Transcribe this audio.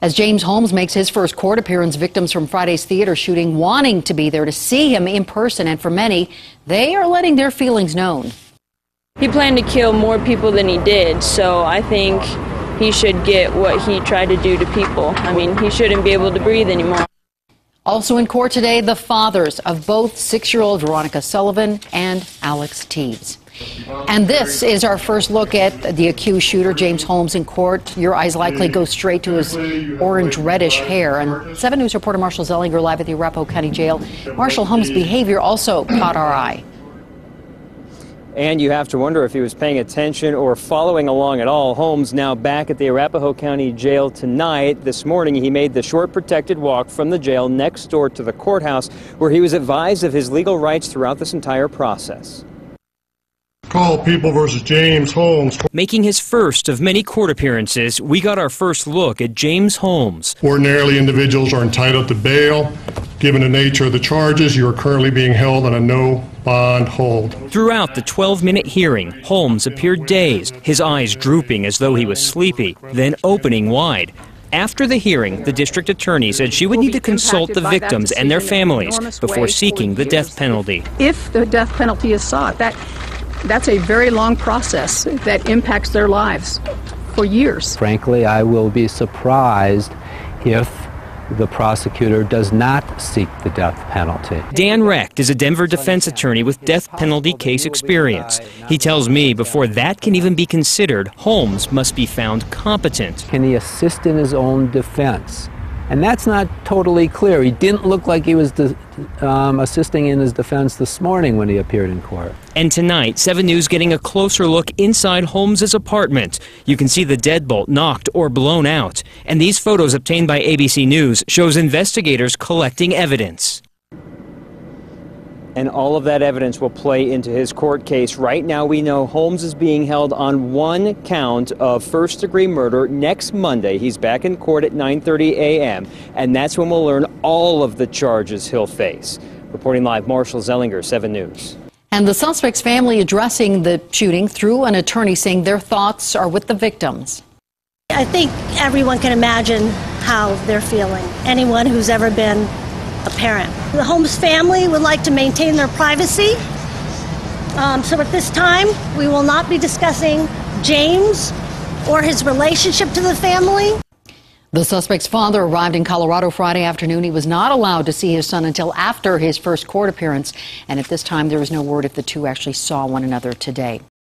As James Holmes makes his first court appearance, victims from Friday's theater shooting wanting to be there to see him in person, and for many, they are letting their feelings known. He planned to kill more people than he did, so I think he should get what he tried to do to people. I mean, he shouldn't be able to breathe anymore. Also in court today, the fathers of both 6-year-old Veronica Sullivan and Alex Teves. And this is our first look at the accused shooter, James Holmes, in court. Your eyes likely go straight to his orange-reddish hair. And 7 News reporter Marshall Zelinger live at the Arapahoe County Jail. Marshall, Holmes' behavior also caught our eye. And you have to wonder if he was paying attention or following along at all. Holmes now back at the Arapahoe County Jail tonight. This morning he made the short protected walk from the jail next door to the courthouse, where he was advised of his legal rights throughout this entire process. Call People versus James Holmes. Making his first of many court appearances, we got our first look at James Holmes. Ordinarily, individuals are entitled to bail. Given the nature of the charges, you are currently being held on a no bond hold. Throughout the 12-minute hearing, Holmes appeared dazed, his eyes drooping as though he was sleepy, then opening wide. After the hearing, the district attorney said she would need to consult the victims and their families before seeking the death penalty. If the death penalty is sought, that's a very long process that impacts their lives for years. Frankly, I will be surprised if the prosecutor does not seek the death penalty. Dan Recht is a Denver defense attorney with death penalty case experience. He tells me before that can even be considered, Holmes must be found competent. Can he assist in his own defense? And that's not totally clear. He didn't look like he was assisting in his defense this morning when he appeared in court. And tonight, 7 News getting a closer look inside Holmes' apartment. You can see the deadbolt knocked or blown out. And these photos obtained by ABC News shows investigators collecting evidence. And all of that evidence will play into his court case. Right now, we know Holmes is being held on 1 count of first-degree murder. Next Monday, he's back in court at 9:30 a.m., and that's when we'll learn all of the charges he'll face. Reporting live, Marshall Zelinger, 7 News. And the suspect's family addressing the shooting through an attorney, saying their thoughts are with the victims. I think everyone can imagine how they're feeling. Anyone who's ever been a parent. The Holmes family would like to maintain their privacy. So at this time, we will not be discussing James or his relationship to the family. The suspect's father arrived in Colorado Friday afternoon. He was not allowed to see his son until after his first court appearance. And at this time, there is no word if the two actually saw one another today.